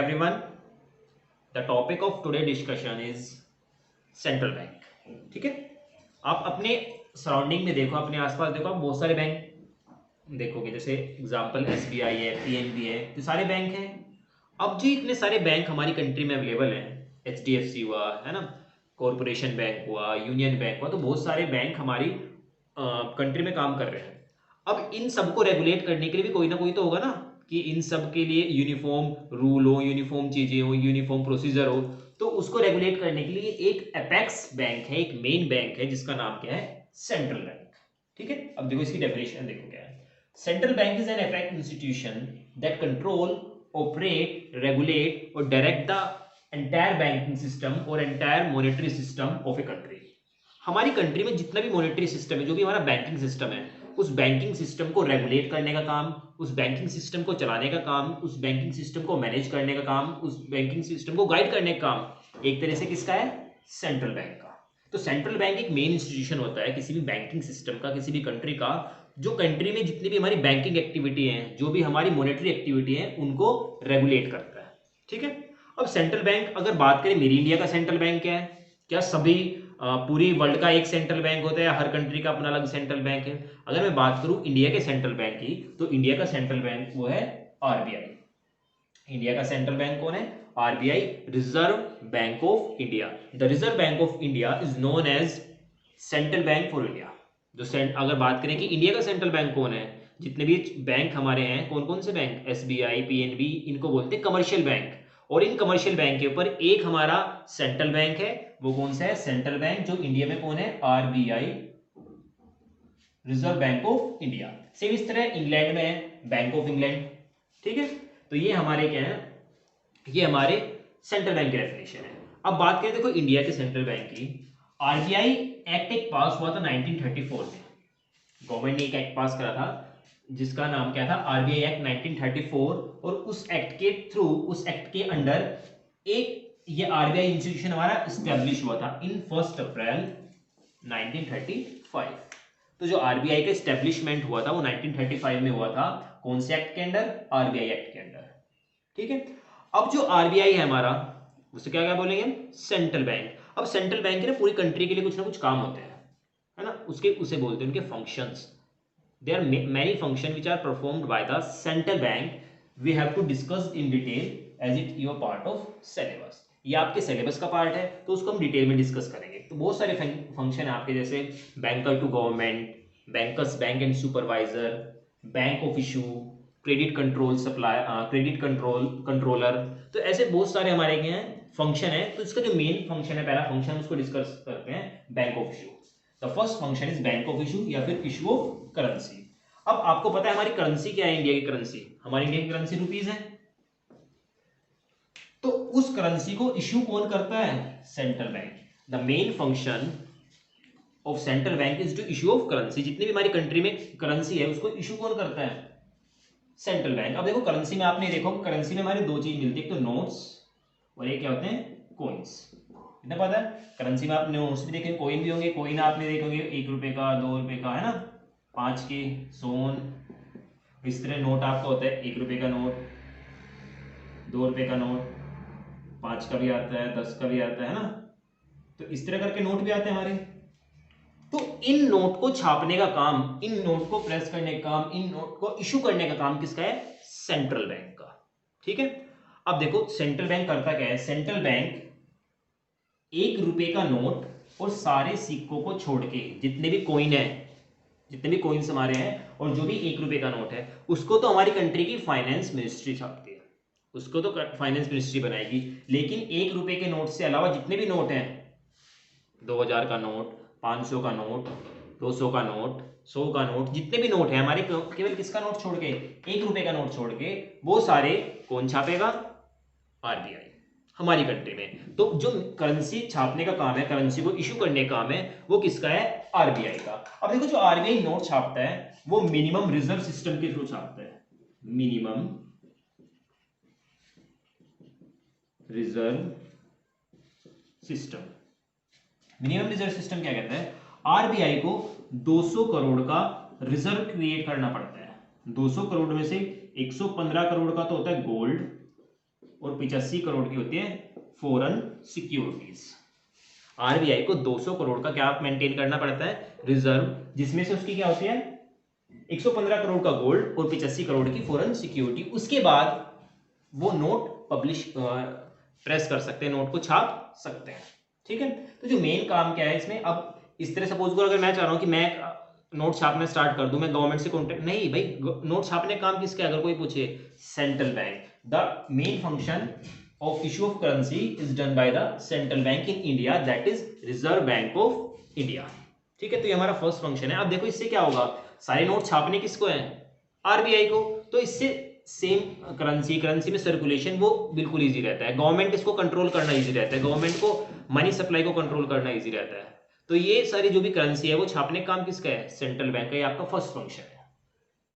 everyone. The topic of today discussion is central bank. ठीक है, आप अपने सराउंडिंग में देखो, अपने आसपास देखो, आप बहुत सारे बैंक देखोगे. जैसे एग्जांपल एसबीआई है, पीएनबी है, तो सारे बैंक हैं. अब जी इतने सारे बैंक हमारी कंट्री में अवेलेबल हैं. एचडीएफसी हुआ है ना, कॉरपोरेशन बैंक हुआ, यूनियन बैंक हुआ, तो बहुत सारे बैंक हमारी कंट्री में काम कर रहे हैं. अब इन सबको रेगुलेट करने के लिए भी कोई ना कोई तो होगा ना, कि इन सब के लिए यूनिफॉर्म रूल हो, यूनिफॉर्म चीजें हो, यूनिफॉर्म प्रोसीजर हो. तो उसको रेगुलेट करने के लिए एक एपेक्स बैंक है, एक मेन बैंक है, जिसका नाम क्या है? Central bank. ठीक है, अब देखो इसकी डेफिनेशन देखो क्या है. Central bank is an apex institution that control, operate, regulate और direct the entire banking system और entire monetary system of a country. हमारी कंट्री में जितना भी मॉनेटरी सिस्टम है, जो भी हमारा बैंकिंग सिस्टम है, उस बैंकिंग सिस्टम को रेगुलेट करने का काम, उस बैंकिंग सिस्टम को चलाने का काम, उस बैंकिंग सिस्टम को मैनेज करने का काम, उस बैंकिंग सिस्टम को गाइड करने का काम एक तरह से किसका है? सेंट्रल बैंक का. तो सेंट्रल बैंक एक मेन इंस्टीट्यूशन होता है किसी भी बैंकिंग सिस्टम का, किसी भी कंट्री का, जो कंट्री में जितनी भी हमारी बैंकिंग एक्टिविटी है, जो भी हमारी मॉनेटरी एक्टिविटी है, उनको रेगुलेट करता है. ठीक है, अब सेंट्रल बैंक अगर बात करें, मेरी इंडिया का सेंट्रल बैंक क्या है? क्या सभी पूरी वर्ल्ड का एक सेंट्रल बैंक होता है या हर कंट्री का अपना अलग सेंट्रल बैंक है? अगर मैं बात करूं इंडिया के सेंट्रल बैंक की, तो इंडिया का सेंट्रल बैंक वो है आरबीआई. इंडिया का सेंट्रल बैंक कौन है? RBI, reserve bank of India. The reserve bank of India is known as central bank for India. अगर बात करें कि इंडिया का सेंट्रल बैंक कौन है, जितने भी बैंक हमारे हैं, कौन कौन से बैंक? एसबीआई, पीएनबी, इनको बोलते हैं कमर्शियल बैंक. और इन कमर्शियल बैंक के ऊपर एक हमारा सेंट्रल बैंक है. वो कौन सा है? सेंट्रल बैंक, जो इंडिया में कौन है? RBI, reserve bank of India. Same इस तरह इंग्लैंड में है बैंक ऑफ इंग्लैंड. ठीक है, तो ये हमारे क्या है? ये हमारे सेंट्रल बैंक की डेफिनेशन है. अब बात करें देखो इंडिया के सेंट्रल बैंक की. आरबीआई एक्ट एक पास हुआ था 1934 में. गवर्नमेंट ने एक एक्ट पास करा था जिसका नाम क्या था? RBI act 1934. और उस एक्ट के थ्रू, उस एक्ट के अंडर एक ये आरबीआई इंस्टीट्यूशन हमारा स्टैब्लिश हुआ था इन 1 अप्रैल 1935. तो जो आरबीआई का स्टैब्लिशमेंट हुआ था वो 1935 में हुआ था. कौन से एक्ट के अंडर? आरबीआई एक्ट के अंडर. ठीक है, अब जो आरबीआई है हमारा, उससे क्या क्या बोलेंगे हम? Central bank. अब सेंट्रल बैंक के ना पूरी कंट्री के लिए कुछ ना कुछ काम होते हैं, है ना, उसके उसे बोलते हैं उनके functions. There are many functions which are performed by the central bank. We have to discuss in detail as it your part of syllabus. ये आपके सिलेबस का पार्ट है, तो उसको हम डिटेल में डिस्कस करेंगे. तो बहुत सारे फंक्शन है आपके, जैसे banker to government, bankers bank and supervisor, bank of issue, credit control supply, credit control controller. तो ऐसे बहुत सारे हमारे क्या हैं? फंक्शन है. तो इसका जो मेन फंक्शन है, पहला फंक्शन, उसको डिस्कस करते हैं, bank of issue. The first function is bank of issue या फिर इशू ऑफ करेंसी. अब आपको पता है हमारी करेंसी क्या है? इंडिया की करेंसी, हमारी इंडिया की करेंसी रुपीज है. तो उस करेंसी को इशू कौन करता है? Central bank. The main function of central bank is to issue of currency. जितनी भी हमारी कंट्री में करेंसी है, उसको इशू कौन करता है? Central bank. अब देखो करेंसी में आपने देखो, करेंसी में हमारी दो चीज मिलती है, एक तो नोट्स और एक क्या होते हैं? कॉइन्स. इतना पता है? करेंसी में आपने नोट्स भी देखे, कॉइन भी होंगे. कॉइन आपने देखोगे 1 रुपए का, 2 रुपए का, है ना, 5 के, सोन. इस तरह नोट आपका होता है, 1 रुपए का नोट, 2 रुपए का नोट, 5 का भी आता है, 10 का भी आता है ना. तो इस तरह करके नोट भी आते हैं हमारे. तो इन नोट को छापने का काम, इन नोट को प्रेस करने का काम, इन नोट को इशू करने का काम किसका है? सेंट्रल बैंक का. ठीक है, अब देखो सेंट्रल बैंक करता क्या है? सेंट्रल बैंक 1 रुपए का नोट और सारे सिक्कों को छोड़ के, जितने भी कॉइन है, जितने भी कॉइन्स हमारे हैं, और जो भी 1 रुपए का नोट है, उसको तो हमारी कंट्री की फाइनेंस मिनिस्ट्री छापती है, उसको तो फाइनेंस मिनिस्ट्री बनाएगी. लेकिन 1 रुपए के नोट से अलावा जितने भी नोट हैं, 2000 का नोट, 500 का नोट, 200 का नोट, 100 का नोट, जितने भी नोट हैं हमारे, केवल किसका नोट छोड़ के? 1 रुपए का नोट छोड़ के, वो सारे कौन छापेगा? आरबीआई, हमारी कंट्री में. तो जो करेंसी छापने का काम है, करेंसी को इशू करने का काम है, वो किसका है? आरबीआई का. अब देखो जो आरबीआई नोट छापता है, वो मिनिमम रिजर्व सिस्टम के थ्रू छापता है. Minimum reserve system. Minimum reserve system क्या कहता है? आरबीआई को 200 करोड़ का रिजर्व क्रिएट करना पड़ता है. 200 करोड़ में से 115 करोड़ का तो होता है गोल्ड, और 85 करोड़ की होती है फॉरेन सिक्योरिटीज। आरबीआई को 200 करोड़ का क्या मेंटेन करना पड़ता है, रिजर्व, जिसमें से उसकी क्या होती है 115 करोड़ का गोल्ड और 85 करोड़ की फॉरेन सिक्योरिटी। उसके बाद वो नोट पब्लिश प्रेस कर सकते हैं, नोट को छाप सकते हैं। ठीक है, तो जो मेन काम क्या है इसमें, अब इस तरह सपोज करो अगर मैं चाह रहा हूं कि मैं नोट छापना स्टार्ट कर दूं, मैं गवर्नमेंट से कॉन्टेक्ट नहीं भाई, नोट छापने का काम किसका है अगर कोई पूछे, central bank. The main function of issue of currency is done by the central bank in India, that is Reserve Bank of India। ठीक है, तो ये हमारा फर्स्ट फंक्शन है। अब देखो इससे क्या होगा, सारे नोट छापने किसको है, आरबीआई को, तो इससे सेम करेंसी में सर्कुलेशन वो बिल्कुल इजी रहता है, गवर्नमेंट इसको कंट्रोल करना इजी रहता है, गवर्नमेंट को मनी सप्लाई को कंट्रोल करना इजी रहता है। तो ये सारी जो भी करेंसी है वो छापने का काम किसका है, सेंट्रल बैंक का, ये आपका फर्स्ट फंक्शन है।